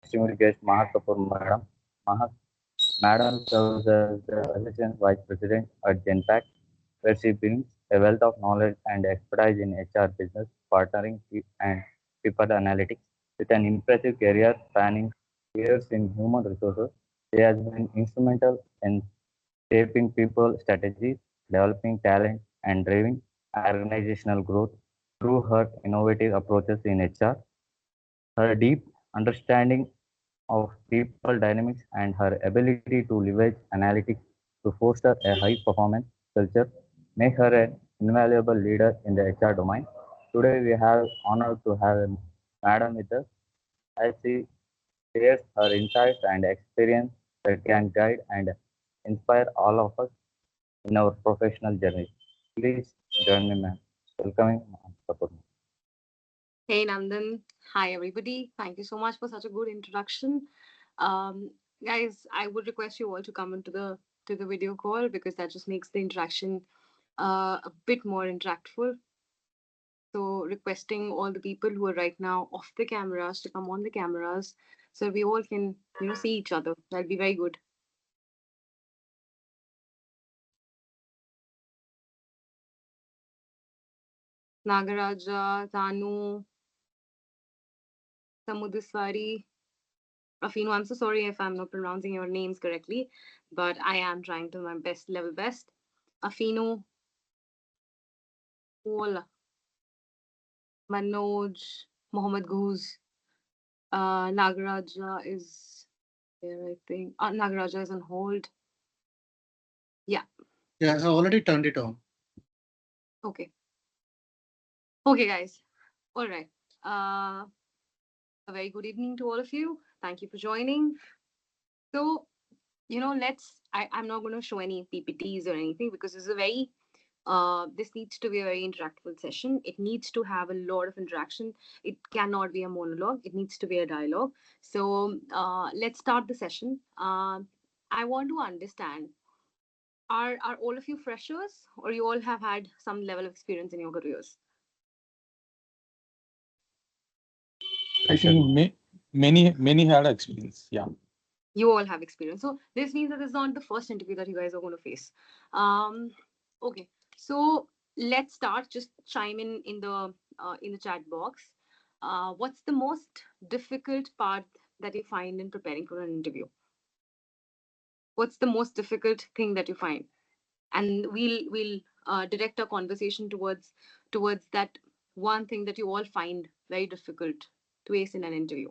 distinguished guest Mahak Kapoor, Madam. Mahak, Madam serves as the Assistant Vice President at Genpact, where she brings a wealth of knowledge and expertise in HR business, partnering and people analytics. With an impressive career spanning years in human resources, she has been instrumental in shaping people strategies, developing talent, and driving organizational growth through her innovative approaches in HR. Her deep understanding of people dynamics and her ability to leverage analytics to foster a high performance culture make her an invaluable leader in the HR domain. Today we have honored to have a madam with us as she shares her insights and experience that can guide and inspire all of us in our professional journey. Please join me, ma'am. Welcoming support. Hey Nandan, hi everybody. Thank you so much for such a good introduction. Um, Guys, I would request you all to come into the video call because that just makes the interaction a bit more interactful. So requesting all the people who are right now off the cameras to come on the cameras so we all can see each other. That'll be very good. Nagaraja, Tanu, Samudiswari, Afino, I'm so sorry if I'm not pronouncing your names correctly, but I am trying to my best level best. Afino, Paul, Manoj, Mohammed Ghouz, Nagaraja is there, I think. Nagaraja is on hold. Yeah, Yeah, I already turned it on. okay. Okay, guys. All right. Uh, a very good evening to all of you. Thank you for joining. So, I'm not going to show any PPTs or anything because this needs to be a very interactive session. It needs to have a lot of interaction. It cannot be a monologue. It needs to be a dialogue. So let's start the session. I want to understand: are all of you freshers, or you all have had some level of experience in your careers? I think many had experience. Yeah. You all have experience. So this means that this is not the first interview that you guys are going to face. Um, okay, so let's start. Just chime in the chat box. What's the most difficult part that you find in preparing for an interview? What's the most difficult thing that you find? And we'll direct our conversation towards that one thing that you all find very difficult to ace in an interview.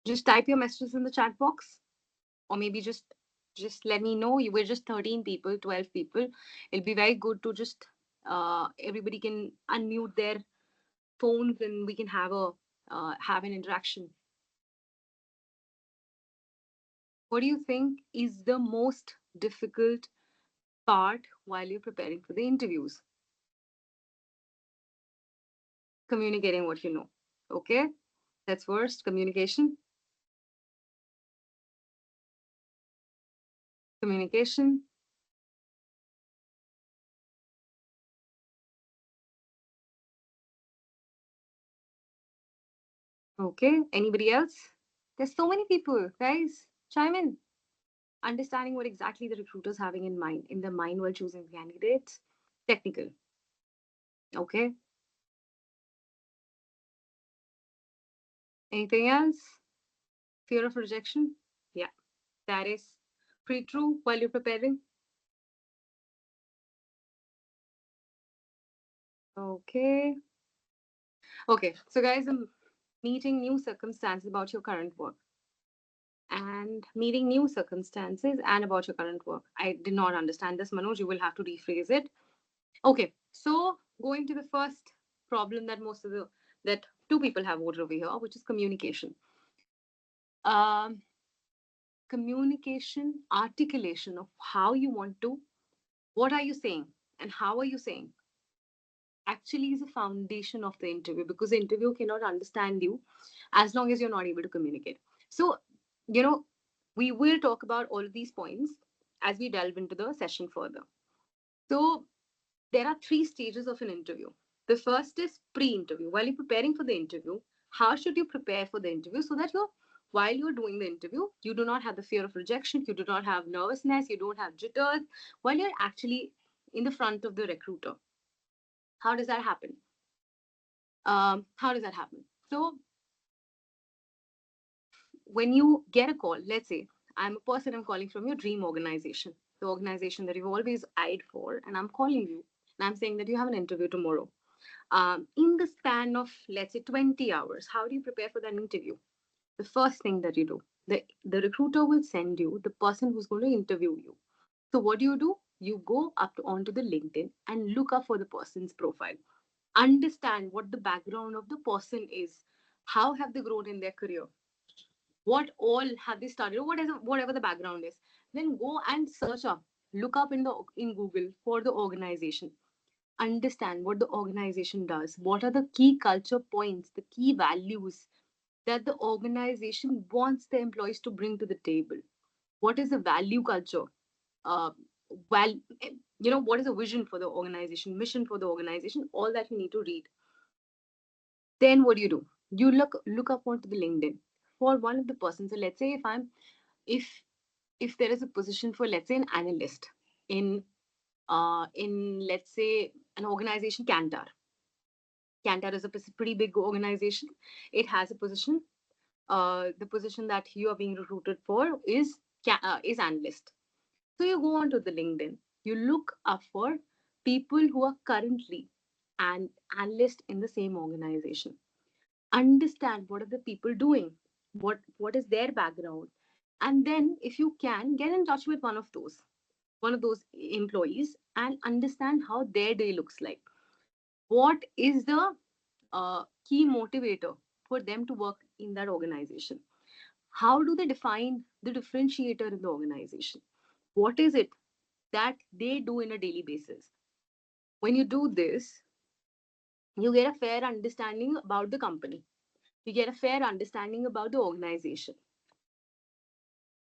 Just type your messages in the chat box, or maybe just let me know. We're just 13 people, 12 people. It'll be very good to just everybody can unmute their phones and we can have an interaction. What do you think is the most difficult part while you're preparing for the interviews? Communicating what you know. Okay, that's first. Communication. Communication. Okay, anybody else? There's so many people, guys. Chime in. Understanding what exactly the recruiter's having in their mind while choosing candidates. Technical. Okay. Anything else? Fear of rejection. Yeah, that is pretty true while you're preparing. Okay. Okay, so guys, I'm meeting new circumstances about your current work and meeting new circumstances and about your current work. I did not understand this, Manoj. You will have to rephrase it. Okay, so going to the first problem that that two people have voted over here, which is communication. Um, Communication, articulation of how you want to, what are you saying, and how are you saying, actually is a foundation of the interview because the interview cannot understand you as long as you're not able to communicate. So, you know, We will talk about all of these points as we delve into the session further. So, there are three stages of an interview. The first is pre-interview. While you're preparing for the interview, how should you prepare for the interview so that while you're doing the interview, you do not have the fear of rejection, you do not have nervousness, you don't have jitters while you're actually in the front of the recruiter. How does that happen? How does that happen? So when you get a call, let's say I'm a person, I'm calling from your dream organization, the organization that you've always eyed for, and I'm calling you and I'm saying that you have an interview tomorrow. In the span of, let's say, 20 hours, how do you prepare for that interview? The first thing that you do, the recruiter will send you the person who's going to interview you. So what do? You go onto the LinkedIn and look up for the person's profile. Understand what the background of the person is. How have they grown in their career? What all have they studied? Whatever the background is. Then go and search up, look up in Google for the organization. Understand what the organization does. What are the key culture points, the key values that the organization wants the employees to bring to the table? What is the value culture? Uh, well, what is the vision for the organization, mission for the organization? All that you need to read. Then what do? You look up onto the LinkedIn for one of the persons. So let's say if if there is a position for, let's say, an analyst in let's say an organization, Kantar is a pretty big organization. It has a position. The position that you are being recruited for is analyst. So you go onto the LinkedIn. You look up for people who are currently an analyst in the same organization. Understand what are the people doing, what is their background, and then if you can get in touch with one of those employees and understand how their day looks like. What is the key motivator for them to work in that organization? How do they define the differentiator in the organization? What is it that they do in a daily basis? When you do this, you get a fair understanding about the company, you get a fair understanding about the organization.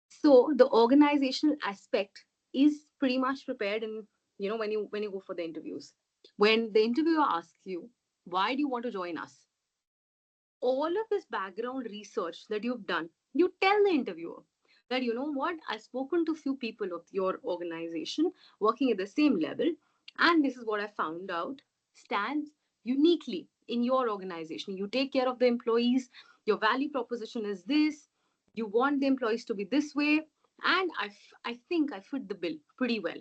So the organizational aspect is pretty much prepared in, when you go for the interviews. When the interviewer asks you, why do you want to join us? All of this background research that you've done, you tell the interviewer that, you know what, I've spoken to few people of your organization working at the same level, and this is what I found out stands uniquely in your organization. You take care of the employees, your value proposition is this, you want the employees to be this way, and I think I fit the bill pretty well.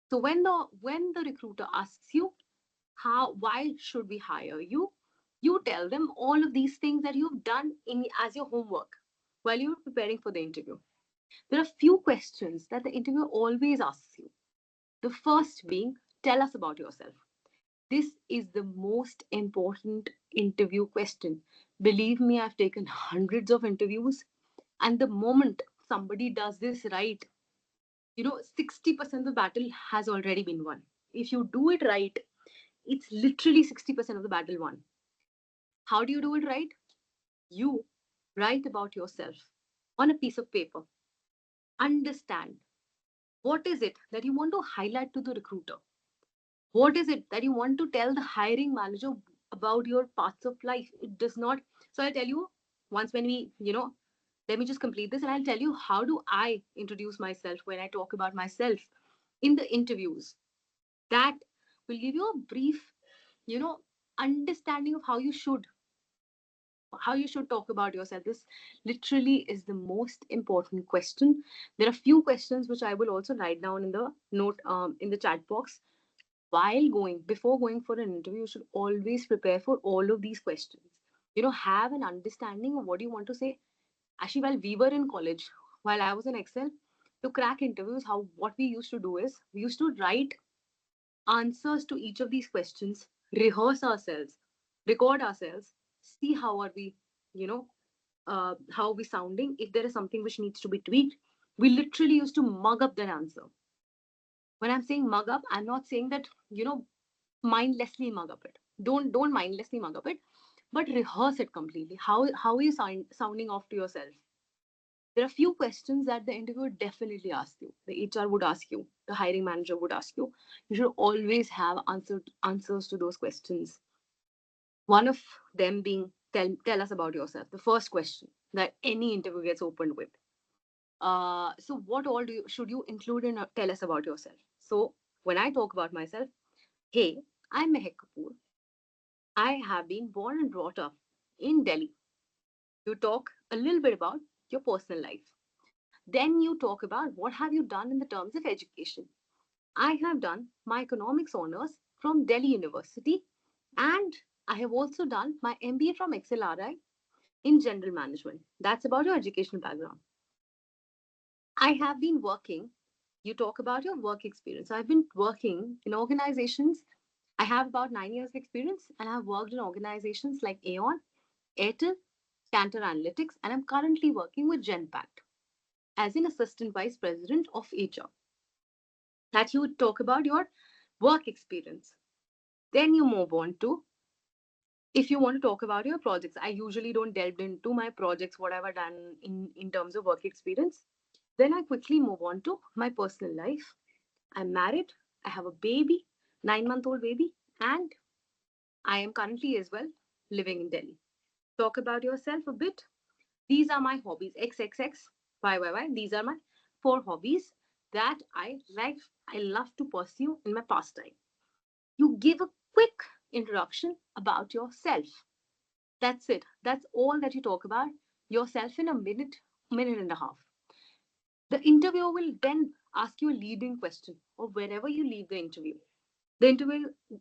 So when the recruiter asks you, why should we hire you, you tell them all of these things that you've done in as your homework while you're preparing for the interview. There are few questions that the interviewer always asks you. The first being, tell us about yourself. This is the most important interview question. Believe me, I've taken hundreds of interviews, and the moment somebody does this right, 60% of the battle has already been won. If you do it right, it's literally 60% of the battle won. How do you do it right? You write about yourself on a piece of paper. Understand what is it that you want to highlight to the recruiter? What is it that you want to tell the hiring manager about your paths of life? It does not. So I'll tell you once when let me just complete this and I'll tell you how do I introduce myself when I talk about myself in the interviews. That will give you a brief, you know, understanding of how you should talk about yourself. This literally is the most important question. There are few questions which I will also write down in the note in the chat box. Before going for an interview, you should always prepare for all of these questions. Have an understanding of what you want to say. Actually, while we were in college, while I was in Excel, to crack interviews, what we used to do is we used to write answers to each of these questions, rehearse ourselves, record ourselves, see you know, how are we sounding. If there is something which needs to be tweaked, we literally used to mug up that answer. When I'm saying mug up, I'm not saying that, mindlessly mug up it. Don't mindlessly mug up it, but rehearse it completely. How are you sounding off to yourself? There are few questions that the interviewer definitely asks you. The HR would ask you, the hiring manager would ask you. You should always have answers to those questions. One of them being, tell us about yourself. The first question that any interview gets opened with. So what all should you include in tell us about yourself? So when I talk about myself, hey, I'm Mahak Kapoor. I have been born and brought up in Delhi. You talk a little bit about your personal life. Then you talk about what have you done in the terms of education. I have done my economics honors from Delhi University, and I have also done my MBA from XLRI in general management. That's about your educational background. I have been working. You talk about your work experience. I've been working in organizations. I have about 9 years of experience, and I've worked in organizations like Aon, Airtel, Cantor Analytics, and I'm currently working with Genpact as an assistant vice president of HR. That you would talk about your work experience. Then you move on to, if you want to talk about your projects. I usually don't delve into my projects, what I've done in terms of work experience. Then I quickly move on to my personal life. I'm married, I have a baby, 9-month-old baby, and I am currently as well living in Delhi. Talk about yourself a bit. These are my hobbies. XXX, YYY. These are my 4 hobbies that I love to pursue in my pastime. You give a quick introduction about yourself. That's it. That's all that you talk about yourself in a minute and a half. The interviewer will then ask you a leading question, or wherever you leave the interview. The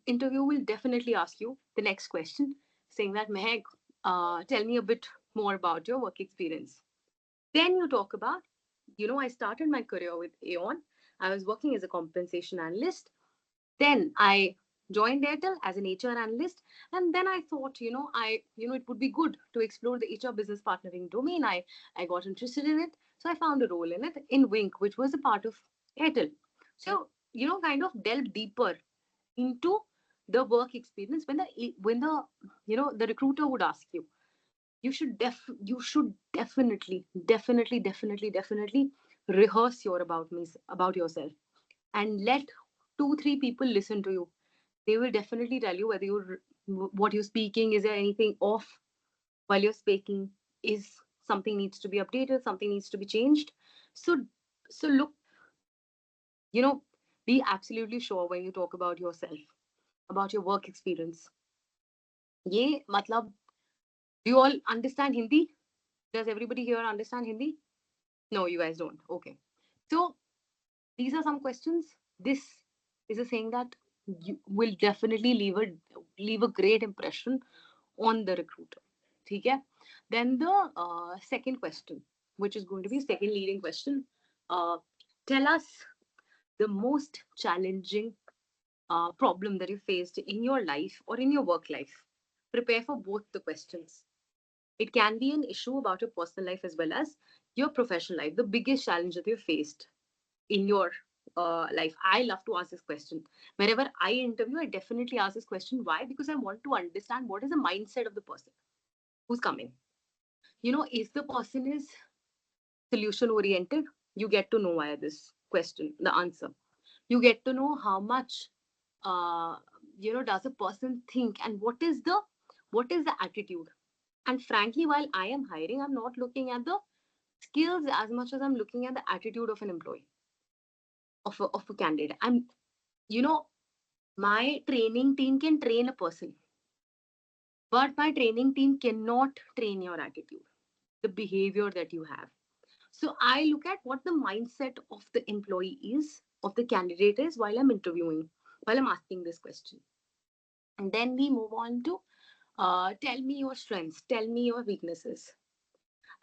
interview will definitely ask you the next question, saying that Mehak, tell me a bit more about your work experience. Then you talk about, I started my career with Aon. I was working as a compensation analyst. Then I joined Airtel as an HR analyst. And then I thought, it would be good to explore the HR business partnering domain. I got interested in it. So I found a role in it in Wink, which was a part of Airtel. So, kind of delve deeper into the work experience when the recruiter would ask you. You should definitely rehearse your about yourself, and let 2-3 people listen to you. They will definitely tell you whether what you're speaking, is there anything off while you're speaking, is something needs to be updated, something needs to be changed. So so look, you know be absolutely sure when you talk about yourself, about your work experience. Ye matlab, do you all understand Hindi? Does everybody here understand Hindi? No, you guys don't. Okay. So these are some questions. This is a saying that you will definitely leave a great impression on the recruiter. Okay. Then the second question, which is going to be second leading question. Uh, Tell us the most challenging problem that you faced in your life or in your work life. Prepare for both the questions. It can be an issue about your personal life as well as your professional life. The biggest challenge that you faced in your life. I love to ask this question. Whenever I interview, I definitely ask this question. Why? Because I want to understand what is the mindset of the person who's coming. If the person is solution oriented, you get to know via this question, the answer. You get to know how much, does a person think, and what is the attitude. And frankly, while I am hiring, I'm not looking at the skills as much as I'm looking at the attitude of an employee, of a candidate. You know, my training team can train a person, but my training team cannot train your attitude, the behavior that you have. So I look at what the mindset of the employee is, of the candidate is, while I'm interviewing, while I'm asking this question. And then we move on to tell me your strengths, tell me your weaknesses.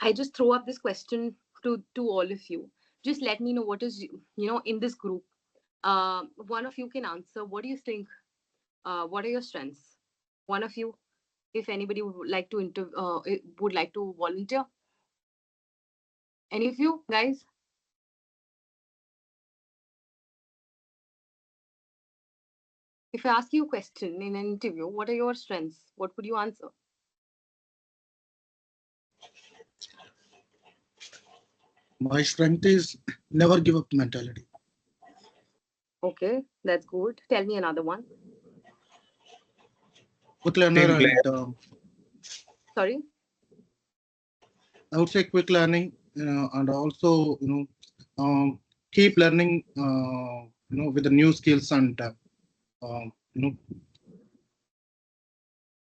I just throw up this question to all of you. Just let me know what is, in this group. One of you can answer. What do you think? What are your strengths? One of you, if anybody would like to would like to volunteer. Any of you guys? If I ask you a question in an interview, what are your strengths? What would you answer? My strength is never give up mentality. Okay, that's good. Tell me another one. Quick learner Team player. and Sorry. I would say quick learning and also keep learning with the new skills and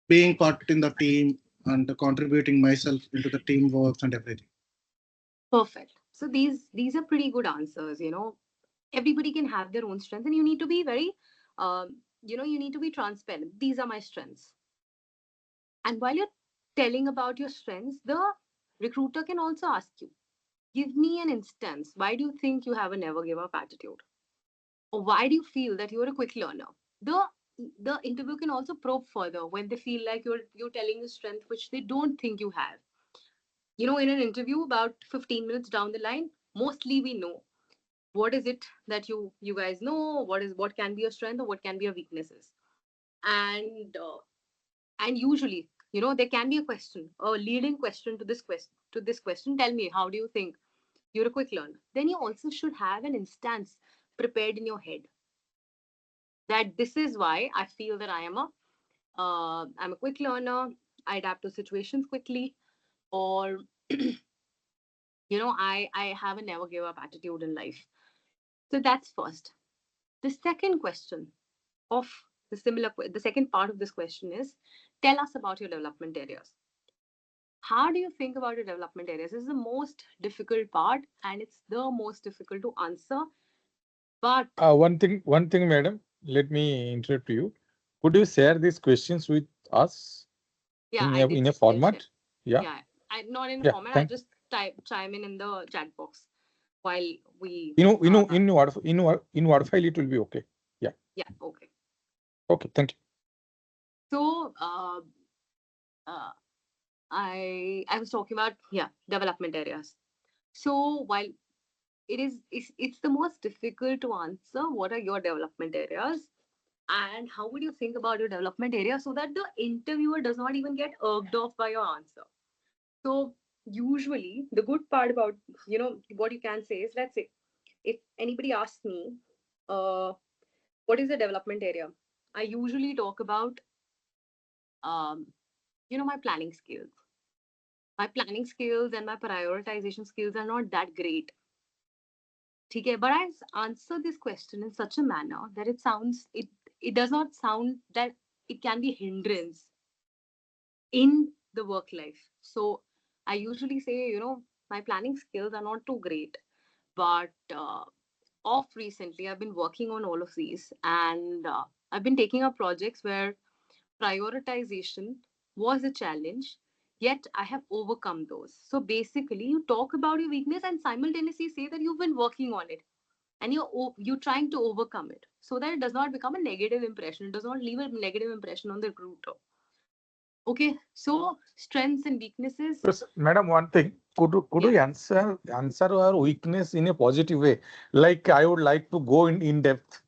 being part in the team and contributing myself into the teamwork and everything. Perfect. So these are pretty good answers. Everybody can have their own strengths, and you need to be very, you need to be transparent. These are my strengths. And while you're telling about your strengths, the recruiter can also ask you, give me an instance. Why do you think you have a never give up attitude? Or why do you feel that you're a quick learner? The the interview can also probe further when they feel like you're telling a strength which they don't think you have. In an interview about 15 minutes down the line, mostly we know what is it that you guys know, what can be your strength or what can be your weaknesses. And uh, and usually, there can be a question, a leading question to this question. Tell me, how do you think you're a quick learner? Then you also should have an instance prepared in your head, that this is why I feel that I'm a quick learner. I adapt to situations quickly, or I have a never give up attitude in life. So that's first. The second question of the second part of this question is, tell us about your development areas. How do you think about your development areas? This is the most difficult part, and it's the most difficult to answer. But One thing, madam, let me interrupt you. Could you share these questions with us yeah, I in did a just mention. format? Yeah, Yeah, not in a yeah. format. I Thank. just chime in the chat box while we. In word file it will be okay. Yeah. Yeah, okay. Okay. Thank you. So uh, I was talking about, development areas. So while it's the most difficult to answer, what are your development areas, and how would you think about your development area so that the interviewer does not even get irked off by your answer? So usually the good part about, what you can say is, let's say if anybody asks me, uh, what is the development area, I usually talk about, um, my planning skills. My planning skills and my prioritization skills are not that great. Okay, but I answer this question in such a manner that it does not sound that it can be hindrance in the work life. So I usually say, my planning skills are not too great, but off recently I've been working on all of these, and I've been taking up projects where prioritization was a challenge, yet I have overcome those. So basically, you talk about your weakness and simultaneously say that you've been working on it, and you're trying to overcome it so that it does not become a negative impression. It does not leave a negative impression on the recruiter. Okay, so strengths and weaknesses. Yes, madam, one thing. Could Yeah. you answer our weakness in a positive way? Like I would like to go in depth.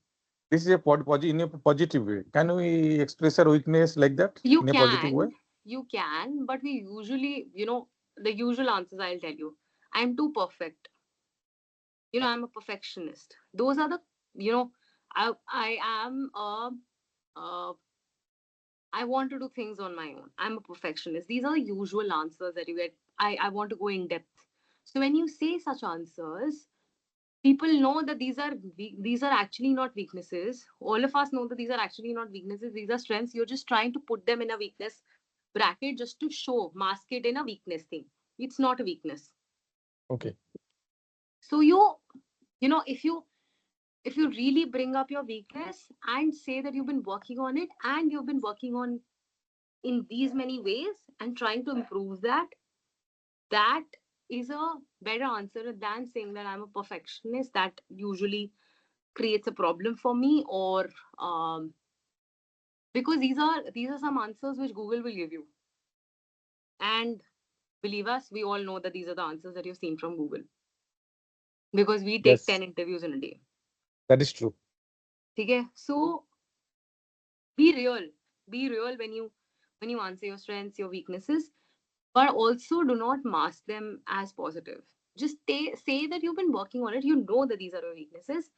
This is a in a positive way. Can we express our weakness like that You in a positive way? can, you can, but we usually, the usual answers I'll tell you. I'm too perfect. I'm a perfectionist. Those are the, you know, I am uh, I want to do things on my own. I'm a perfectionist. These are the usual answers that you get. I want to go in depth. So when you say such answers, people know that these are actually not weaknesses. All of us know that these are actually not weaknesses. These are strengths. You're just trying to put them in a weakness bracket just to show, mask it in a weakness thing. It's not a weakness. Okay. So if you really bring up your weakness and say that you've been working on it and you've been working on in these many ways and trying to improve that is a better answer than saying that I'm a perfectionist. That usually creates a problem for me, or because these are some answers which Google will give you, and believe us, we all know that these are the answers that you've seen from Google, because we take Yes, 10 interviews in a day. that is true. Okay, so be real. Be real when you answer your strengths, your weaknesses, but also do not mask them as positive. Just say that you've been working on it. You know that these are your weaknesses.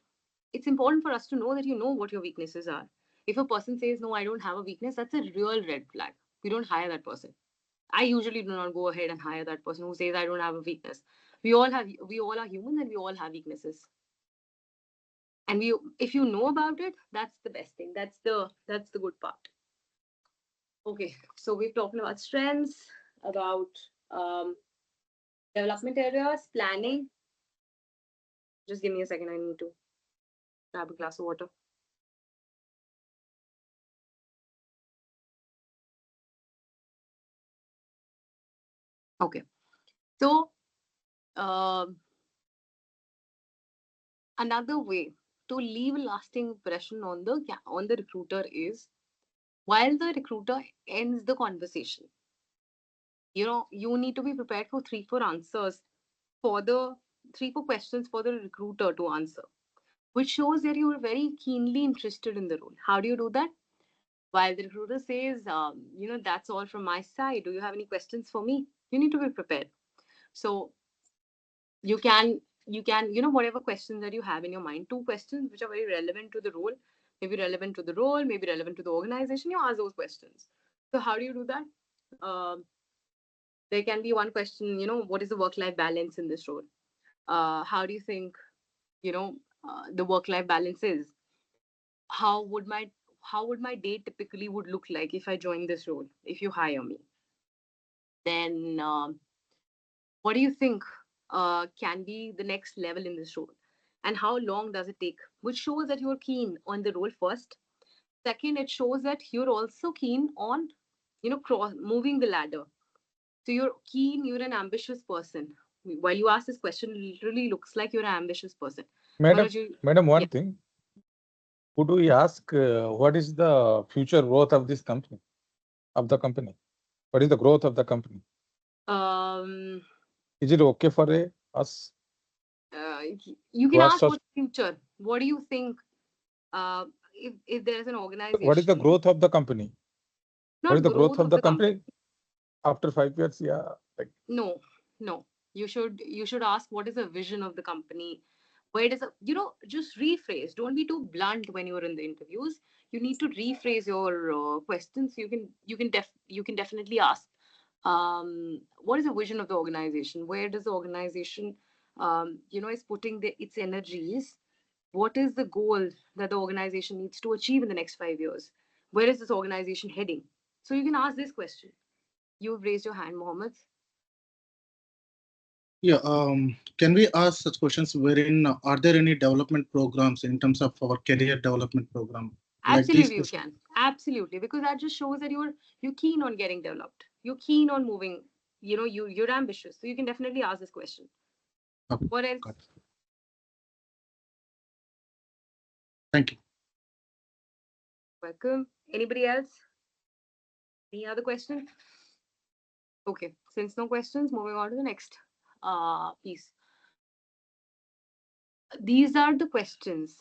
It's important for us to know that you know what your weaknesses are. If a person says, no, I don't have a weakness, that's a real red flag. We don't hire that person. I usually do not go ahead and hire that person who says I don't have a weakness. We all are humans and we all have weaknesses. And if you know about it, that's the best thing. That's the good part. Okay, so we've talked about strengths, about um, development areas, planning. Just give me a second. I need to grab a glass of water. Okay, so um, another way to leave a lasting impression on the recruiter is while the recruiter ends the conversation. You need to be prepared for 3-4 answers for the 3-4 questions for the recruiter to answer, which shows that you are very keenly interested in the role. How do you do that? While the recruiter says, that's all from my side. Do you have any questions for me? You need to be prepared. So you can, whatever questions that you have in your mind, 2 questions which are very relevant to the role, maybe relevant to the role, maybe relevant to the organization, you ask those questions. So how do you do that? Um, there can be one question, what is the work-life balance in this role? How do you think, the work-life balance is? how would my how would my day typically would look like if I join this role, if you hire me? Then what do you think can be the next level in this role, and how long does it take? Which shows that you're keen on the role first. Second, it shows that you're also keen on moving the ladder. So you're keen, you're an ambitious person. While you ask this question, it literally looks like you're an ambitious person. Madam, Manoj, madam, yeah. one thing. Could we ask what is the future growth of this company, of the company? What is the growth of the company? um Is it okay for us you to can ask ask such? what's the future. What do you think? If there is an What is the organization, growth of the company? What is not the growth growth of of the the company. company after 5 years? Yeah, like No, no. You should ask what is the vision of the company. Where does just rephrase. Don't be too blunt when you're in the interviews. You need to rephrase your questions. You can definitely ask. What is the vision of the organization? Where does the organization is putting its energies? What is the goal that the organization needs to achieve in the next 5 years? Where is this organization heading? So you can ask this question. You've raised your hand, Mohammed. Yeah, can we ask such questions wherein are there any development programs in terms of our career development program? Like these Absolutely, you questions. can. Absolutely, because that just shows that you're keen on getting developed. You're keen on moving. You're ambitious. So you can definitely ask this question. Okay, What else? got it. Thank you. Welcome. Anybody else? Any other question? Okay. Since no questions, moving on to the next piece. These are the questions.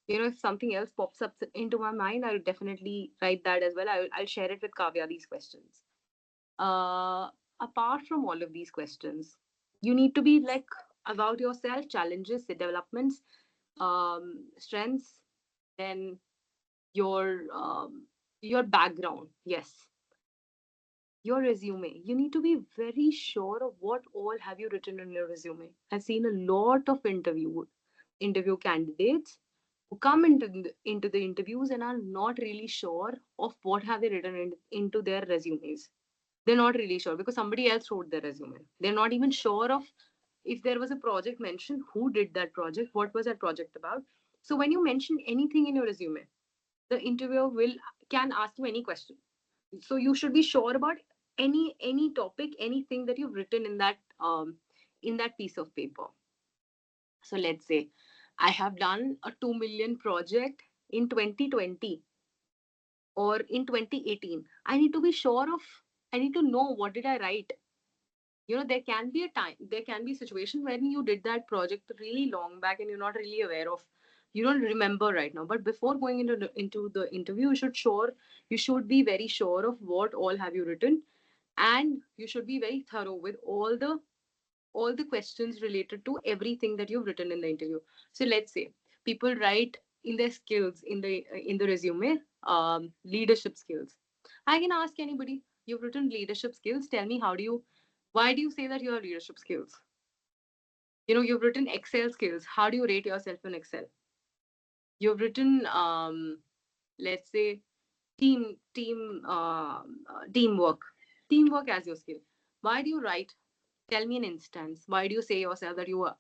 If something else pops up into my mind, I'll definitely write that as well. I'll share it with Kavya, these questions. uh, Apart from all of these questions, you need to be like about yourself, challenges, the developments, strengths, then your background. Yes, your resume. You need to be very sure of what all have you written in your resume. I've seen a lot of interview candidates who come into the interviews and are not really sure of what have they written into their resumes. They're not really sure because somebody else wrote their resume. They're not even sure of if there was a project mentioned, who did that project, what was that project about. So when you mention anything in your resume, the interviewer will can ask you any question. So you should be sure about any topic, anything that you've written in that piece of paper. So let's say I have done a 2 million project in 2020 or in 2018. I need to be sure of, I need to know what did I write. There can be a situation when you did that project really long back and you're not really aware of, you don't remember right now. But before going into the interview, you should be very sure of what all have you written, and you should be very thorough with all the all the questions related to everything that you've written in the interview. So let's say people write in their skills in the resume, leadership skills. I can ask anybody, you've written leadership skills. Tell me, why do you say that you have leadership skills? You've written Excel skills. How do you rate yourself in Excel? You've written, let's say, teamwork, teamwork as your skill. Why do you write? Tell me an instance. Why do you say yourself that you're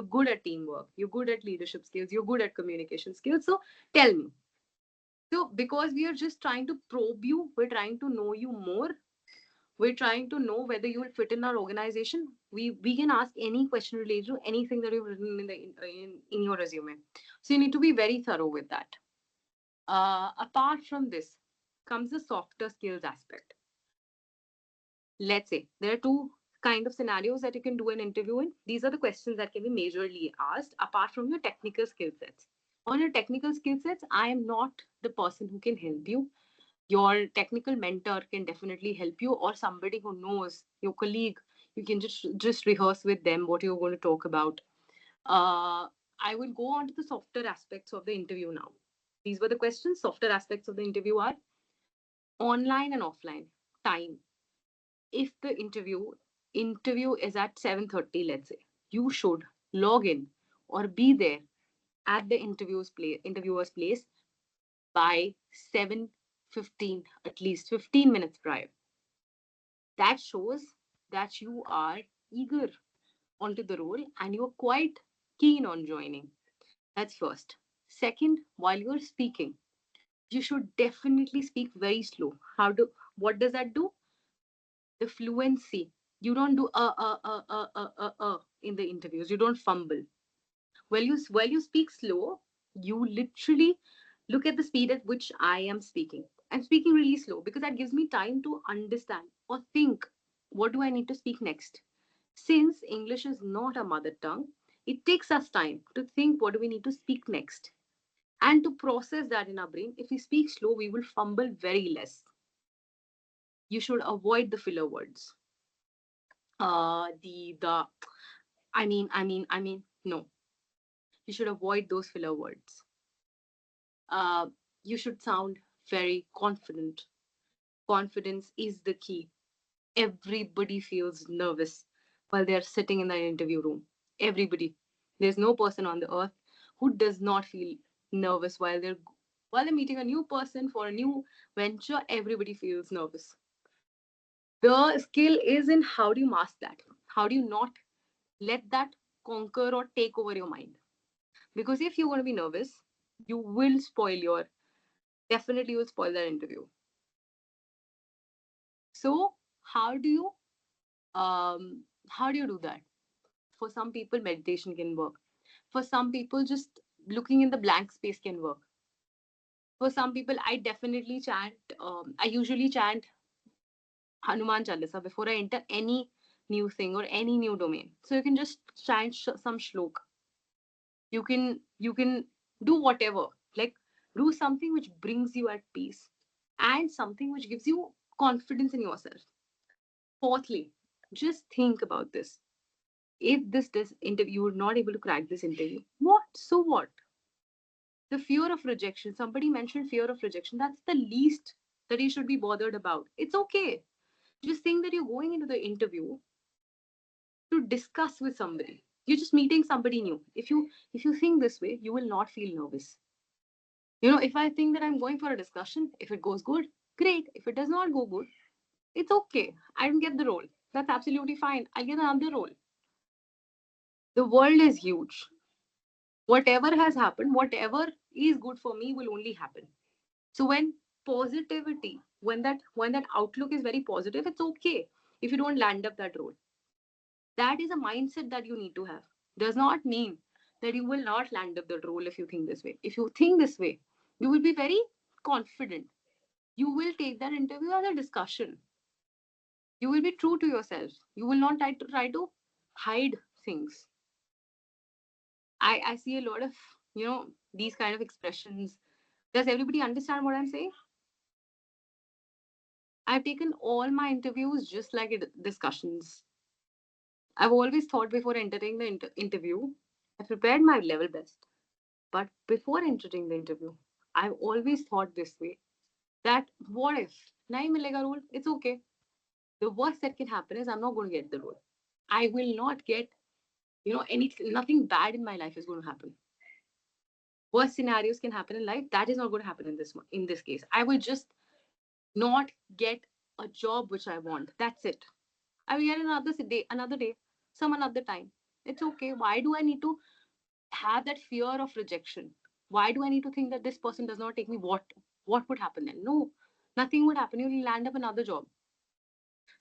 good at teamwork, you're good at leadership skills, you're good at communication skills? So tell me. So because we are just trying to probe you, we're trying to know you more. We're trying to know whether you will fit in our organization. We can ask any question related to anything that you've written in your resume. So you need to be very thorough with that. Apart from this comes the softer skills aspect. Let's say there are two kind of scenarios that you can do an interview in. These are the questions that can be majorly asked apart from your technical skill sets. On your technical skill sets, I am not the person who can help you. Your technical mentor can definitely help you, or somebody who knows, your colleague. You can just rehearse with them what you're going to talk about. I will go on to the softer aspects of the interview now. These were the questions. Softer aspects of the interview are online and offline time. If the interview is at 7:30, let's say, you should log in or be there at the interviewer's place by 7:15, at least 15 minutes prior. That shows that you are eager onto the role and you're quite keen on joining. That's first. Second, while you're speaking, you should definitely speak very slow. What does that do? The fluency. You don't do in the interviews. You don't fumble. While you speak slow, you literally look at the speed at which I am speaking. I'm speaking really slow because that gives me time to understand or think, what do I need to speak next? Since English is not a mother tongue, it takes us time to think, what do we need to speak next? And to process that in our brain. If we speak slow, we will fumble very less. You should avoid the filler words. The no. You should avoid those filler words. uh, you should sound very confident. Confidence is the key. Everybody feels nervous while they're sitting in the interview room. Everybody. There's no person on the earth who does not feel nervous while they're meeting a new person for a new venture. Everybody feels nervous. The skill is in how do you mask that? How do you not let that conquer or take over your mind? Because if you're going to be nervous, you will definitely will spoil that interview. So how do you do that? For some people, meditation can work. For some people, just looking in the blank space can work. For some people, I usually chant Hanuman Chalisa before I enter any new thing or any new domain. So you can just chant some shlok. You can do whatever, like do something which brings you at peace and something which gives you confidence in yourself. Fourthly, just think about this. If this interview, you're not able to crack this interview, what? The fear of rejection. Somebody mentioned fear of rejection. That's the least that you should be bothered about. It's okay. Just think that you're going into the interview to discuss with somebody. You're just meeting somebody new. If you think this way, you will not feel nervous. If I think that I'm going for a discussion, if it goes good, great. If it does not go good, it's okay. I didn't get the role. That's absolutely fine. I get another role. The world is huge. Whatever has happened, whatever is good for me will only happen. So when that outlook is very positive, it's okay if you don't land up that role. That is a mindset that you need to have. Does not mean that you will not land up that role if you think this way. If you think this way, you will be very confident. You will take that interview as a discussion. You will be true to yourself. You will not try to hide things. I see a lot of these kind of expressions. Does everybody understand what I'm saying? I've taken all my interviews just like discussions. I've always thought before entering the interview, I prepared my level best. But before entering the interview, I've always thought this way that what if nahi milega role? It's okay. The worst that can happen is I'm not going to get the role. I will not get, nothing bad in my life is going to happen. Worst scenarios can happen in life. That is not going to happen in this one. In this case, I will just not get a job which I want. That's it. I will get another day, some another time. It's okay. Why do I need to have that fear of rejection? Why do I need to think that this person does not take me? What would happen then? No, nothing would happen. You will land up another job.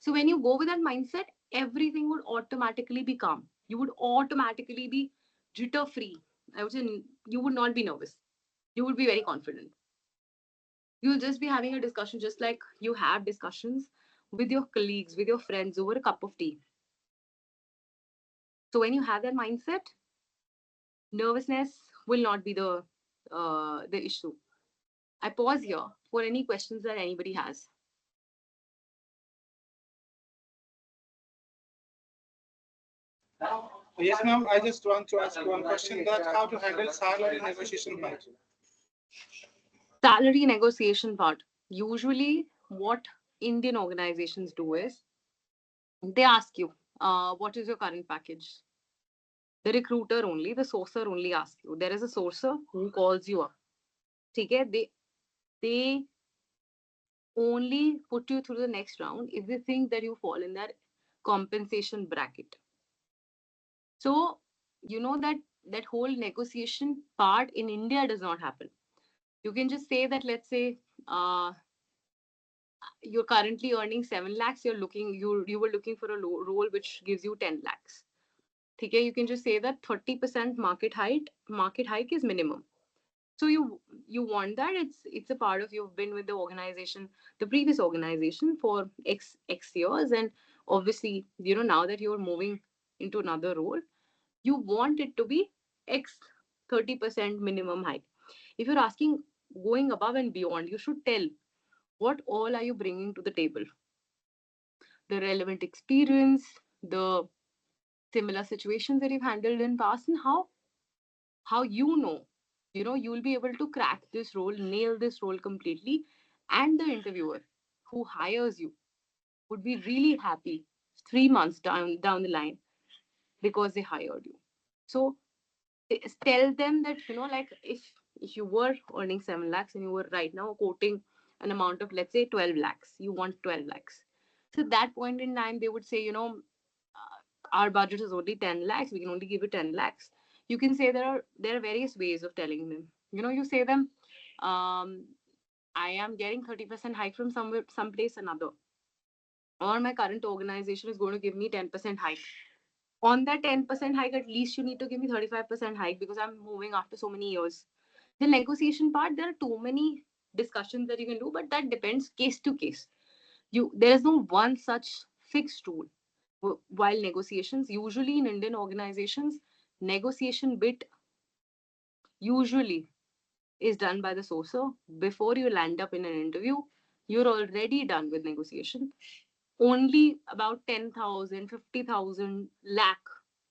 So when you go with that mindset, everything would automatically be calm. You would automatically be jitter free. I would say you would not be nervous. You would be very confident. You'll just be having a discussion just like you have discussions with your colleagues, with your friends over a cup of tea. So when you have that mindset, nervousness will not be the issue. I pause here for any questions that anybody has. Yes, ma'am. I just want to ask one question: that how to handle salary negotiation part? Salary negotiation part. Usually, what Indian organizations do is they ask you, what is your current package? The recruiter only, the sourcer only asks you. There is a sourcer who calls you up. Okay? They only put you through the next round if they think that you fall in that compensation bracket. So, that whole negotiation part in India does not happen. You can just say that, let's say, uh, you're currently earning 7 lakhs, you were looking for a role which gives you 10 lakhs. Okay, you can just say that 30% market hike is minimum. So you want that. It's a part of, you've been with the organization, the previous organization, for x years, and obviously, now that you're moving into another role, you want it to be x 30% minimum hike. If you're asking going above and beyond, you should tell what all are you bringing to the table, the relevant experience, the similar situations that you've handled in past, and how you'll be able to crack this role, nail this role completely, and the interviewer who hires you would be really happy 3 months down the line because they hired you. So tell them that, like, if you were earning 7 lakhs and you were right now quoting an amount of, let's say, 12 lakhs, you want 12 lakhs. So at that point in time, they would say, our budget is only 10 lakhs, we can only give you 10 lakhs. You can say there are various ways of telling them. You say them, I am getting 30% hike from someplace another, or my current organization is going to give me 10% hike. On that 10% hike, at least you need to give me 35% hike because I'm moving after so many years. The negotiation part, there are too many discussions that you can do, but that depends case to case. There is no one such fixed rule. While negotiations, usually in Indian organizations, negotiation bit usually is done by the sourcer. Before you land up in an interview, you're already done with negotiation. Only about 10,000, 50,000 lakh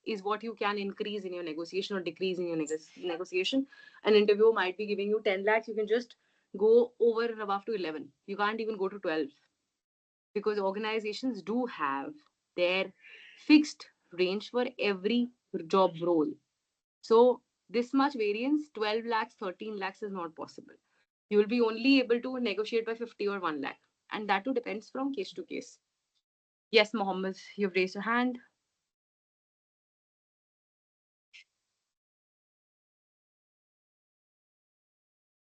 is what you can increase in your negotiation or decrease in your negotiation. An interviewer might be giving you 10 lakhs, you can just go over and above to 11. You can't even go to 12, because organizations do have their fixed range for every job role. So this much variance, 12 lakhs, 13 lakhs, is not possible. You will be only able to negotiate by 50 or 1 lakh. And that too depends from case to case. Yes, Mohammed, you've raised your hand.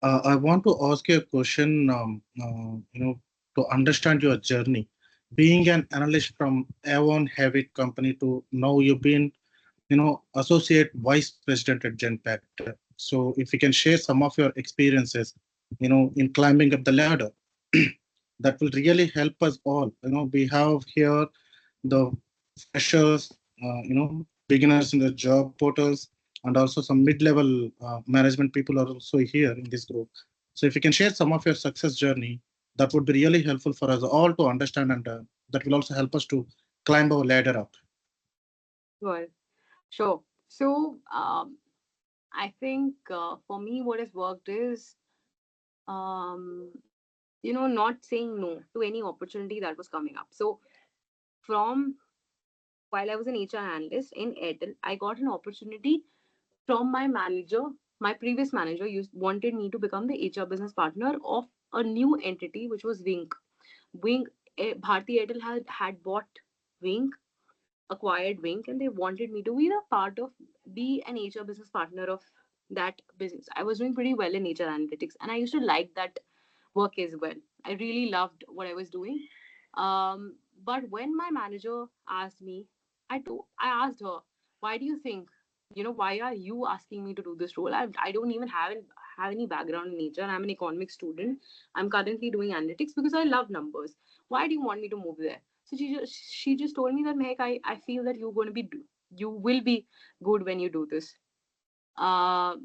I want to ask you a question. To understand your journey, being an analyst from Avon Heavy company to now you've been, associate vice president at Genpact. So if you can share some of your experiences, in climbing up the ladder, that will really help us all. We have here the freshers, beginners in the job portals, and also some mid-level management people are also here in this group. So if you can share some of your success journey, that would be really helpful for us all to understand, and that will also help us to climb our ladder up. Well, sure. So, I think for me, what has worked is, um, not saying no to any opportunity that was coming up. So, from while I was an HR analyst in Airtel, I got an opportunity from my manager. My previous manager wanted me to become the HR business partner of a new entity, which was Wink. Wink, Bharti Airtel had bought Wink, acquired Wink, and they wanted me to be the part of be an HR business partner of that business. I was doing pretty well in HR analytics, and I used to like that work as well. I really loved what I was doing. But when my manager asked me, I asked her, why do you think, why are you asking me to do this role? I don't even have any background in nature. I'm an economics student. I'm currently doing analytics because I love numbers. Why do you want me to move there? So she just told me that, Mehak, I feel that you will be good when you do this. Uh,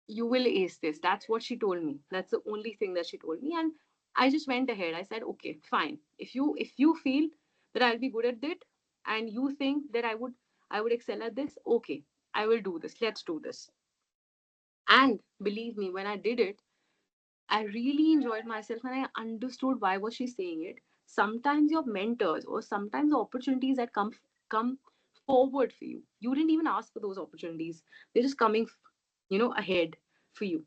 you will ace this. That's what she told me. That's the only thing that she told me. And I just went ahead. I said, okay, fine. If you feel that I'll be good at it, and you think that I would excel at this, okay, I will do this. Let's do this. And believe me, when I did it, I really enjoyed myself and I understood why was she saying it. Sometimes your mentors or sometimes the opportunities that come forward for you. You didn't even ask for those opportunities. They're just coming, ahead for you.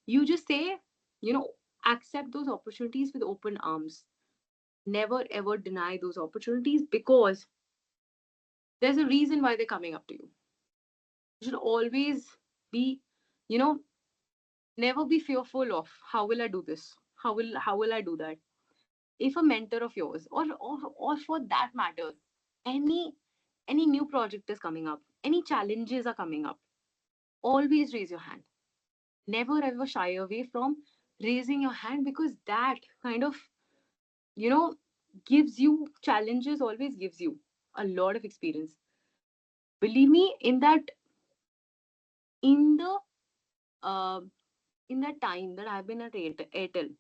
You just say, you know, accept those opportunities with open arms. Never ever deny those opportunities because there's a reason why they're coming up to you. You should always be, you know, never be fearful of how will I do this? How will I do that? If a mentor of yours or for that matter, any any new project is coming up, any challenges are coming up, always raise your hand. Never ever shy away from raising your hand because that kind of you know gives you challenges, always gives you a lot of experience. Believe me, in the uh, in that time that I've been at Airtel,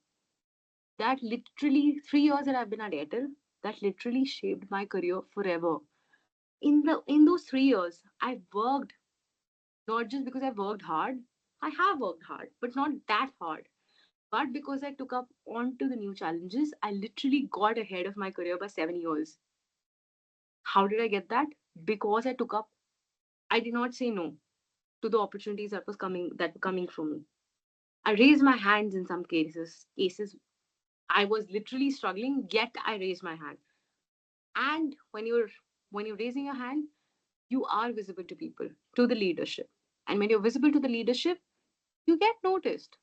that literally 3 years that I've been at Airtel, that literally shaped my career forever. In those 3 years, I worked not just because I worked hard. I have worked hard, but not that hard. But because I took up onto the new challenges, I literally got ahead of my career by 7 years. How did I get that? Because I took up. I did not say no to the opportunities that were coming from me. I raised my hands in some cases I was literally struggling, yet I raised my hand. And when you're raising your hand, you are visible to people, to the leadership. And when you're visible to the leadership, you get noticed.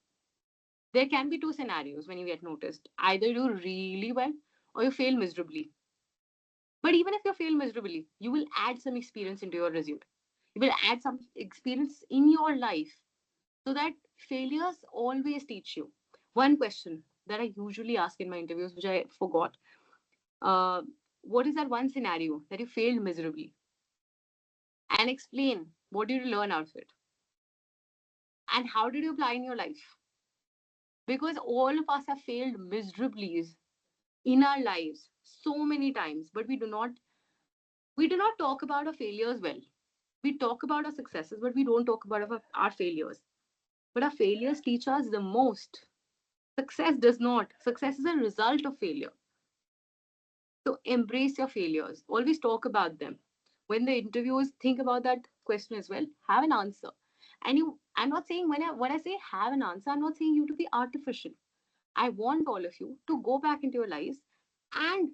There can be two scenarios when you get noticed. Either you do really well or you fail miserably. But even if you fail miserably, you will add some experience into your resume. You will add some experience in your life so that failures always teach you. One question that I usually ask in my interviews, which I forgot, uh, what is that one scenario that you failed miserably? And explain what did you learn out of it and how did you apply in your life? Because all of us have failed miserably in our lives so many times, but we do not talk about our failures well. We talk about our successes, but we don't talk about our failures. But our failures teach us the most. Success does not. Success is a result of failure. So embrace your failures. Always talk about them. When the interviewers think about that question as well, have an answer. I'm not saying when I say have an answer, I'm not saying you to be artificial. I want all of you to go back into your lives and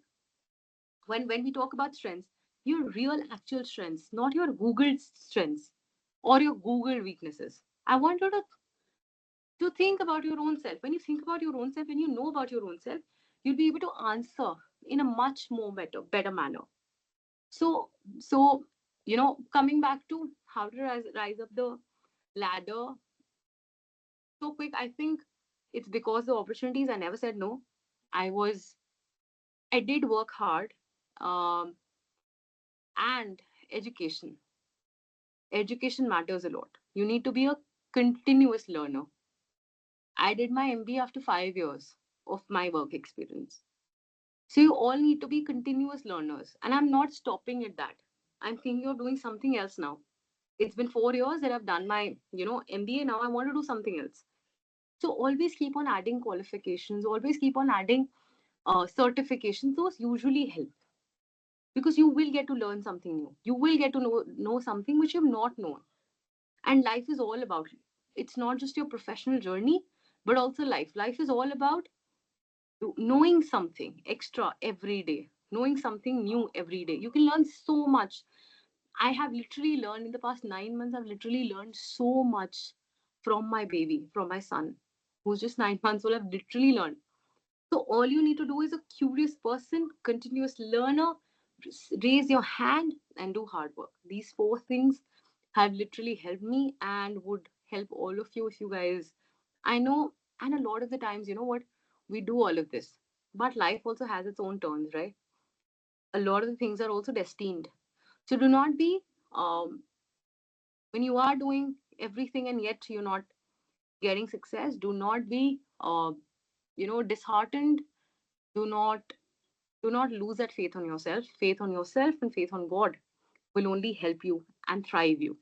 when we talk about strengths, your real actual strengths, not your Google strengths or your Google weaknesses. I want you to think about your own self. When you think about your own self, when you know about your own self, you'll be able to answer in a much more better manner. So, coming back to how to rise up the ladder so quick, I think it's because the opportunities I never said no. I was, I did work hard, um, and education. Education matters a lot. You need to be a continuous learner. I did my MBA after 5 years of my work experience. So you all need to be continuous learners. And I'm not stopping at that. I'm thinking of doing something else now. It's been 4 years that I've done my, MBA. Now I want to do something else. So always keep on adding qualifications, always keep on adding certifications. Those usually help because you will get to learn something new. You will get to know something which you've not known. And life is all about it. It's not just your professional journey, but also life. Life is all about knowing something extra every day, knowing something new every day. You can learn so much. I have literally learned in the past 9 months, I've literally learned so much from my baby, from my son, who's just 9 months old. I've literally learned. So all you need to do is a curious person, continuous learner, raise your hand and do hard work. These four things have literally helped me and would help all of you if you guys. I know, and a lot of the times, you know what, we do all of this, but life also has its own turns, right? A lot of the things are also destined. So do not be when you are doing everything and yet you're not getting success. Do not be disheartened. Do not lose that faith on yourself. Faith on yourself and faith on God will only help you and thrive you.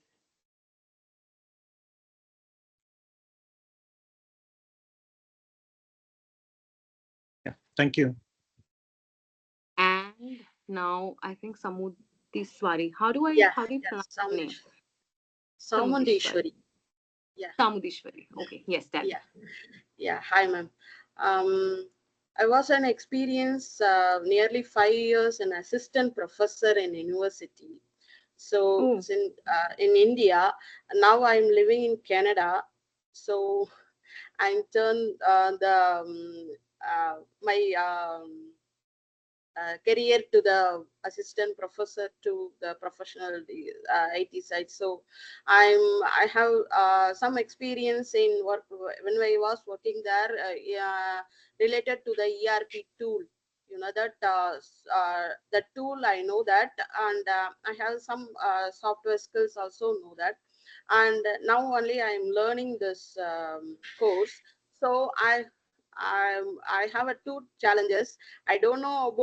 Yeah, thank you. And now I think Samudishwari. Yeah, How do you yeah, pronounce your name? Samudishwari. Samundeshwari. Yeah, Samudishwari. Okay, yes, that. yeah, yeah. Hi, ma'am. Um, I was an experience nearly 5 years an assistant professor in university. So Oh, it's in India. Now I'm living in Canada. So I'm turned my career to the assistant professor to the professional IT side. So I have some experience in work when I was working there, yeah, related to the ERP tool. You know that the tool I know that, and I have some software skills also know that, and now only I am learning this course. So I have a two challenges. I don't know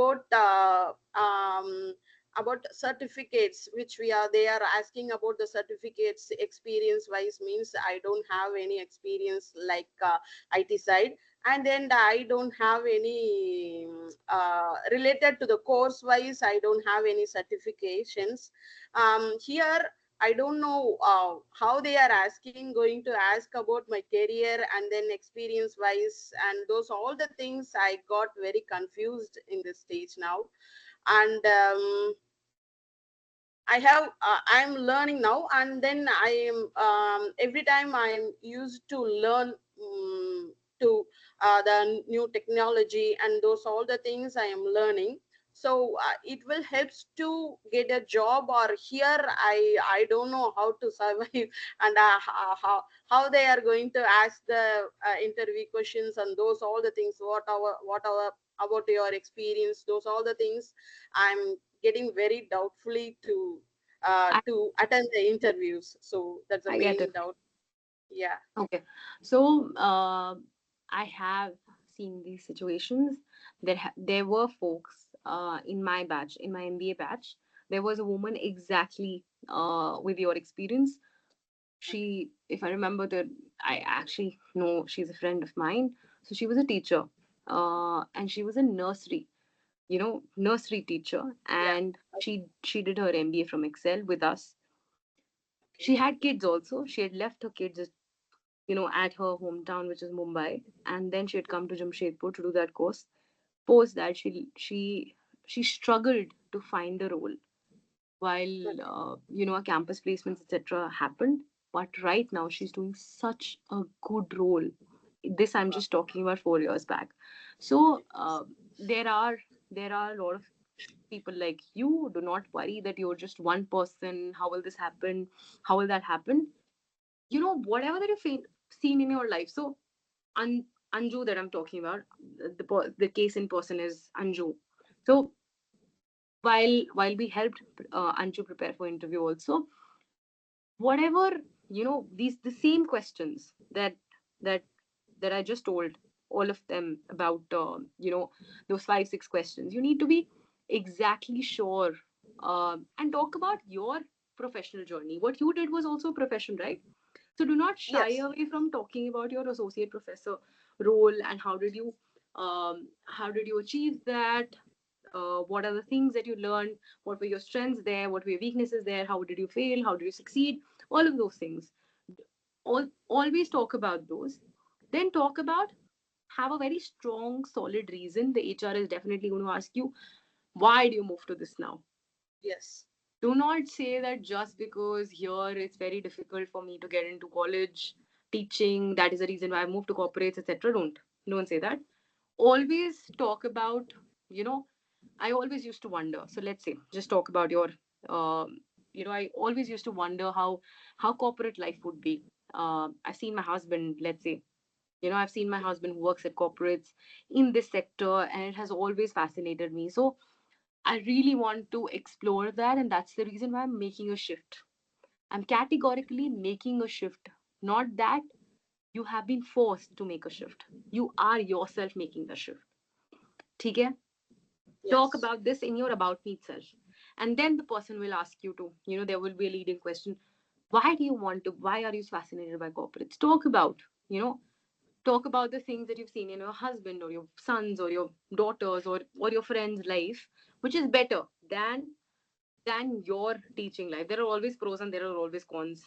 about certificates which they are asking about the certificates experience wise, means I don't have any experience like IT side, and then I don't have any related to the course wise, I don't have any certifications. Here I don't know how they are asking, going to ask about my career and then experience wise, and those all the things I got very confused in this stage now. And I'm learning now, and then I am every time I'm used to learn to the new technology and those all the things I am learning. So it will helps to get a job, or here I don't know how to survive and how they are going to ask the interview questions and those all the things. What our about your experience, those all the things I'm getting very doubtfully I, to attend the interviews. So that's the I get main it. doubt. Yeah. Okay. So I have seen these situations. There were folks in my batch, in my MBA batch. There was a woman exactly with your experience. She, if I remember I actually know she's a friend of mine. So she was a teacher, and she was a nursery teacher, Yeah. and she did her MBA from Excel with us. Okay. She had kids also. She had left her kids, at her hometown, which is Mumbai, and then she had come to Jamshedpur to do that course. Post that, she struggled to find a role while Okay. a campus placements etc. happened. But right now, she's doing such a good role. This I'm Wow. just talking about 4 years back. So Nice. there are a lot of people like you. Do not worry that you're just one person. How will this happen? How will that happen? Whatever that you've seen in your life. So Anju that I'm talking about, the case in person is Anju. So while we helped Anju prepare for interview also, whatever these the same questions that that I just told all of them about, those 5 6 questions. You need to be exactly sure and talk about your professional journey. What you did was also a profession, right? So do not shy Yes. away from talking about your associate professor role and how did you achieve that. What are the things that you learned? What were your strengths there? What were your weaknesses there? How did you fail? How did you succeed? All of those things. Always talk about those. Then talk about, have a very strong, solid reason. The HR is definitely going to ask you, why do you move to this now? Yes. Do not say that just because here it's very difficult for me to get into college teaching, that is the reason why I moved to corporates, etc. Don't say that. Always talk about, you know, I always used to wonder. So let's say, just talk about your, I always used to wonder how corporate life would be. I've seen my husband, let's say, I've seen my husband who works at corporates in this sector, and it has always fascinated me. So I really want to explore that, and that's the reason why I'm making a shift. I'm categorically making a shift. Not that you have been forced to make a shift. You are yourself making the shift. Okay? Talk Yes. about this in your about me itself. And then the person will ask you to, there will be a leading question. Why are you fascinated by corporates? You know, talk about the things that you've seen in your husband or your sons or your daughters or your friend's life, which is better than your teaching life. There are always pros and there are always cons.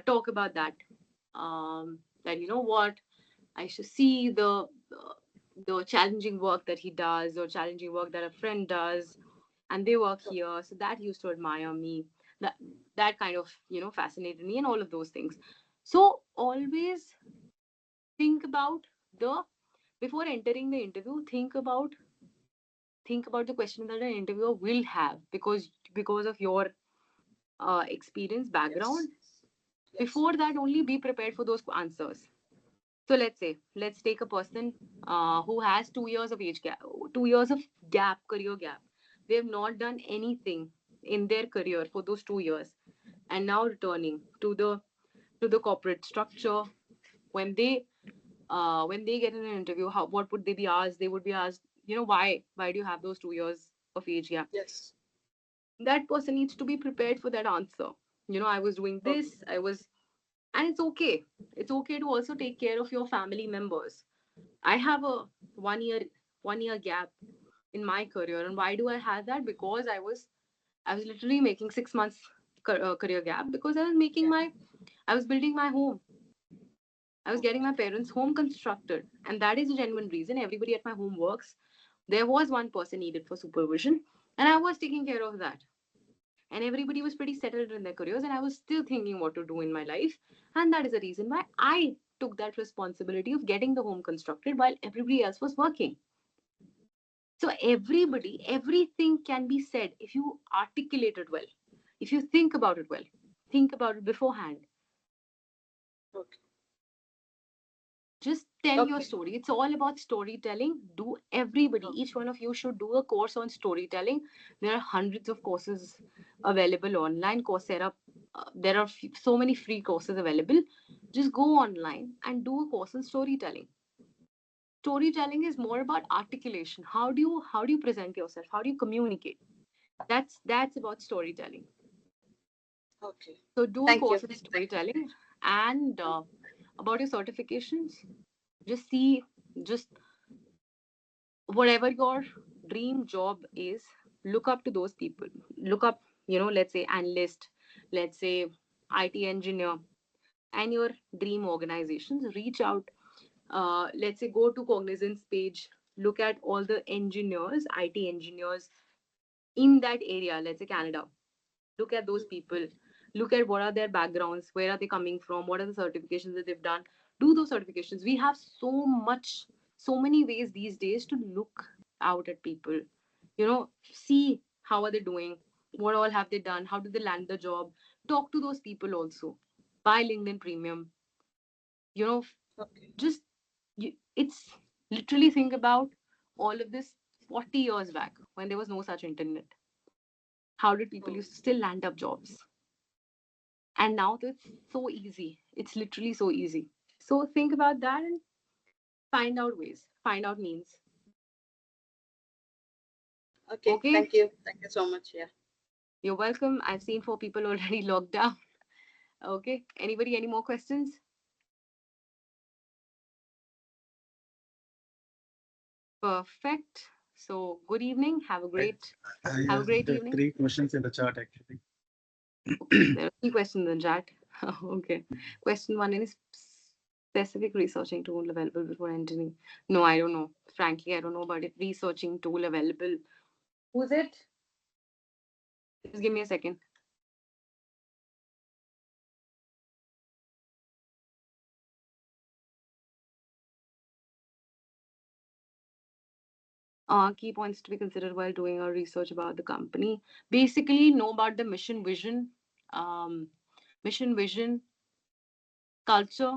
Talk about that. That you know what, I should see the challenging work that he does or challenging work that a friend does, and they work here, so that used to admire me. That that kind of fascinated me, and all of those things. So always think about the before entering the interview. Think about the question that an interviewer will have because of your experience background. Yes. Yes. Before that, only be prepared for those answers. So let's take a person who has 2 years of age gap, 2 years of career gap. They have not done anything in their career for those 2 years, and now returning to the corporate structure. When they get in an interview, what would they be asked? They would be asked, why do you have those 2 years of age gap? Yes. That person needs to be prepared for that answer. I was doing Okay. this, I was, and it's okay to also take care of your family members. I have a 1 year gap in my career, and why do I have that? Because I was literally making 6 months career gap, because Yeah. I was building my home. I was getting my parents' home constructed, and that is a genuine reason. Everybody at my home works. There was one person needed for supervision, and I was taking care of that. And everybody was pretty settled in their careers, and I was still thinking what to do in my life. And that is the reason why I took that responsibility of getting the home constructed while everybody else was working. So everything can be said if you articulate it well, if you think about it well, think about it beforehand. Okay. Just tell your Okay. story. It's all about storytelling. Do everybody, Okay. each one of you should do a course on storytelling. There are hundreds of courses available online. Coursera, there are so many free courses available. Just go online and do a course on storytelling. Storytelling is more about articulation. How do you present yourself? How do you communicate? That's about storytelling. Okay. So do a Thank you. course on storytelling. And about your certifications, just see, just whatever your dream job is, look up to those people. Look up, let's say analyst, let's say IT engineer, and your dream organizations. Reach out. Let's say go to Cognizant's page. Look at all the engineers, IT engineers in that area. Let's say Canada. Look at those people. Look at what are their backgrounds, where are they coming from, what are the certifications that they've done. Do those certifications. We have so many ways these days to look out at people. See how are they doing, what all have they done, how did they land the job. Talk to those people also. Buy LinkedIn Premium. you know Okay. just it's literally, think about all of this 40 years back when there was no such internet. How did people Hmm. used to still land up jobs? And now it's so easy. It's literally so easy. So think about that and find out ways, find out means. Okay, Okay. thank you. Thank you so much. Yeah. You're welcome. I've seen 4 people already logged down. Okay. Anybody, any more questions? Perfect. So good evening. Have a great evening. 3 questions in the chat actually. Okay. There are 3 questions in chat. Okay. Question 1, any specific researching tool available before entering? No, I don't know. Frankly, I don't know about it. Researching tool available. Who's it? Just give me a second. Key points to be considered while doing our research about the company. Basically, know about the um, mission, vision, culture,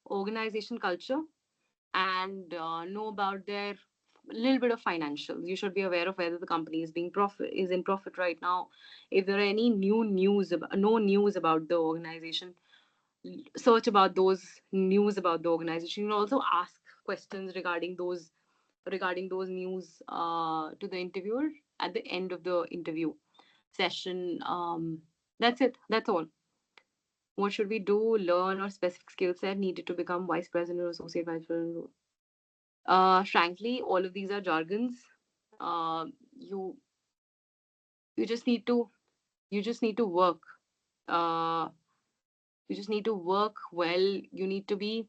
organization culture, and know about their little bit of financials. You should be aware of whether the company is in profit right now. If there are any no news about the organization, search about those news about the organization. You can also ask questions regarding those news to the interviewer at the end of the interview session. That's it. That's all. What should we do? Learn or specific skill set needed to become vice president or associate vice president? Frankly, all of these are jargons. Uh, you you just need to you just need to work. Uh, you just need to work well. You need to be,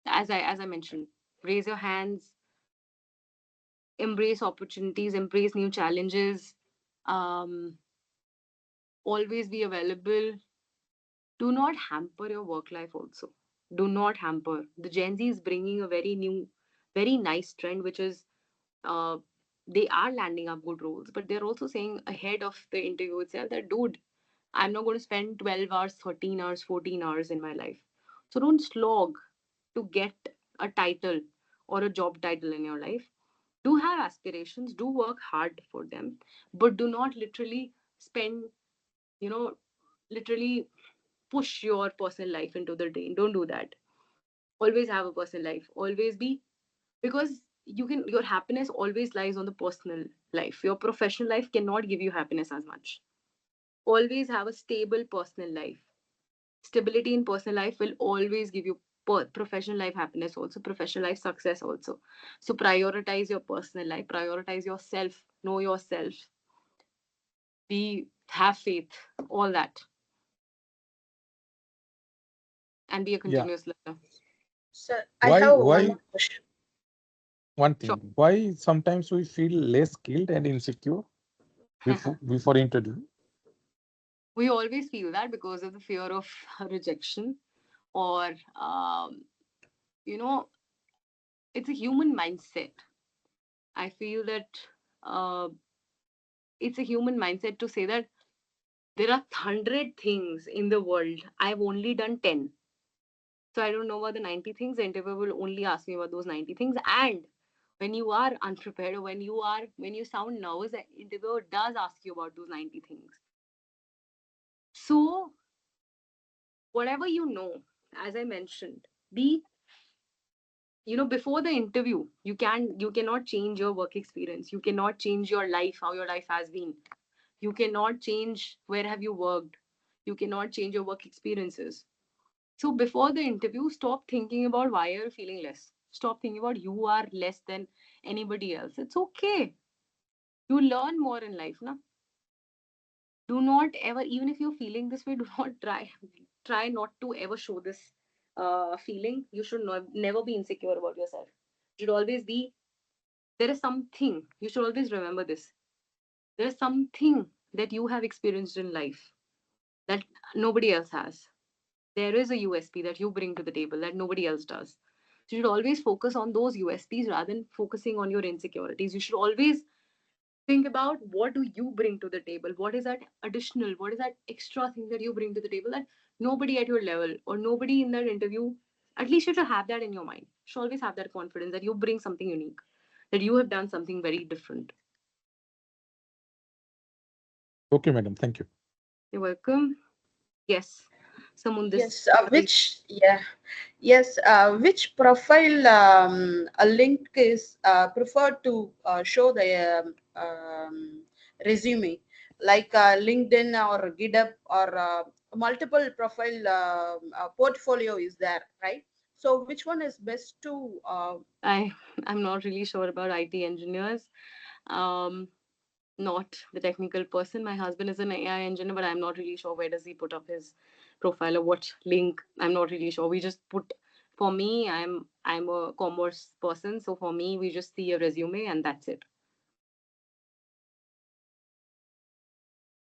as I mentioned, raise your hands, embrace opportunities, embrace new challenges. Um, Always be available. Do not hamper your work life also. Do not hamper. The Gen Z is bringing a very nice trend, which is uh, they are landing up good roles, but they're also saying ahead of the interview itself that, dude, I'm not going to spend 12 hours, 13 hours, 14 hours in my life. So don't slog to get a title or a job title in your life. Do have aspirations, do work hard for them, but do not literally spend, you know, literally push your personal life into the drain. Don't do that. Always have a personal life. Always be, because your happiness always lies on the personal life. Your professional life cannot give you happiness as much. Always have a stable personal life. Stability in personal life will always give you professional life happiness, also professional life success also. So prioritize your personal life, prioritize yourself, know yourself, be have faith, all that, and be a Yeah. continuous learner. Sir, I Why have one why more question. one Sure. thing? Why sometimes we feel less skilled and insecure before interview? We always feel that because of the fear of rejection, or you know it's a human mindset. I feel that uh, it's a human mindset to say that there are 100 things in the world, I've only done 10, so I don't know about the 90 things. The interviewer will only ask me about those 90 things. And when you are unprepared, or when you sound nervous, the interviewer does ask you about those 90 things. So whatever you know, as I mentioned, be, before the interview, you cannot change your work experience, you cannot change your life, how your life has been. You cannot change where have you worked, you cannot change your work experiences. So before the interview, stop thinking about why you're feeling less, stop thinking about you are less than anybody else. It's okay, you learn more in life now. Do not ever, even if you're feeling this way, do not try not to ever show this feeling. You should never be insecure about yourself. You should always be, there is something, you should always remember this, there is something that you have experienced in life that nobody else has. There is a USP that you bring to the table that nobody else does. So you should always focus on those USPs rather than focusing on your insecurities. You should always think about, what do you bring to the table, what is that additional, what is that extra thing that you bring to the table that nobody at your level or nobody in that interview. At least you should have that in your mind. You should always have that confidence that you bring something unique, that you have done something very different. Okay, madam. Thank you. You're welcome. Yes. someone this. Which profile a link is preferred to show the resume, like LinkedIn or GitHub or multiple profile portfolio is there, right? So which one is best to I'm not really sure about IT engineers. Um, not the technical person. My husband is an AI engineer, but I'm not really sure where does he put up his profile or what link. I'm not really sure. We just put. For me, I'm a commerce person, so for me, we just see a resume and that's it.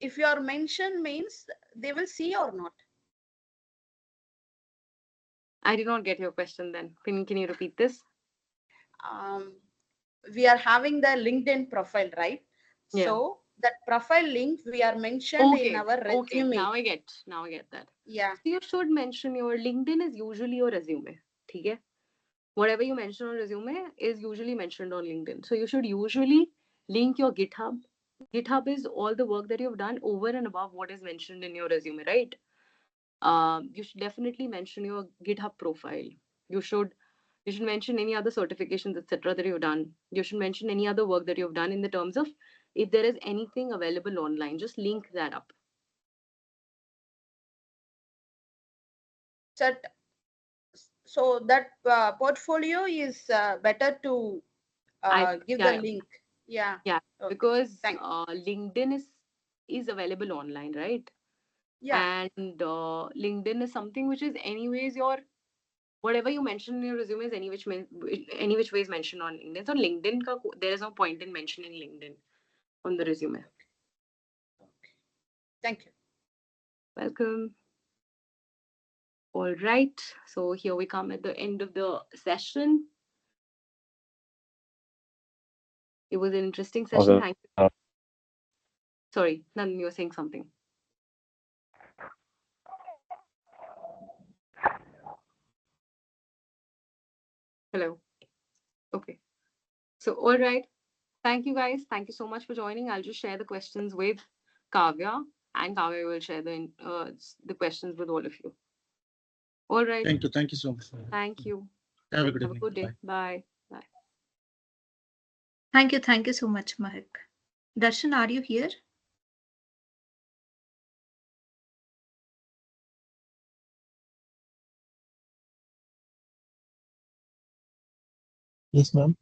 if your mention means they will see or not? I did not get your question. Then can you repeat this? um, we are having the LinkedIn profile, right? Yeah. So that profile link we are mentioned in our resume. Okay, now I get that. Yeah. So you should mention your LinkedIn is usually your resume. Okay? Whatever you mention on resume is usually mentioned on LinkedIn. So you should usually link your GitHub. GitHub is all the work that you've done over and above what is mentioned in your resume, right? You should definitely mention your GitHub profile. You should mention any other certifications, etc. that you've done. You should mention any other work that you've done in the terms of if there is anything available online, just link that up. So that portfolio is better to give the link. Yeah. Yeah, Okay. because Thanks. LinkedIn is available online, right? Yeah. And LinkedIn is something which is anyways your whatever you mention in your resume is any which way is mentioned on LinkedIn. So LinkedIn there is no point in mentioning LinkedIn on the resume. Thank you. Welcome. All right. So here we come at the end of the session. It was an interesting session. Okay. Thank you. Sorry, Nandan, you were saying something. Hello. Okay. So, all right. Thank you, guys. Thank you so much for joining. I'll just share the questions with Kavya, and Kavya will share the questions with all of you. All right. Thank you. Thank you so much. Thank you. Have a good Have a evening. good day. Bye. Bye. Bye. Thank you so much, Mahak. Darshan, are you here? Yes, ma'am.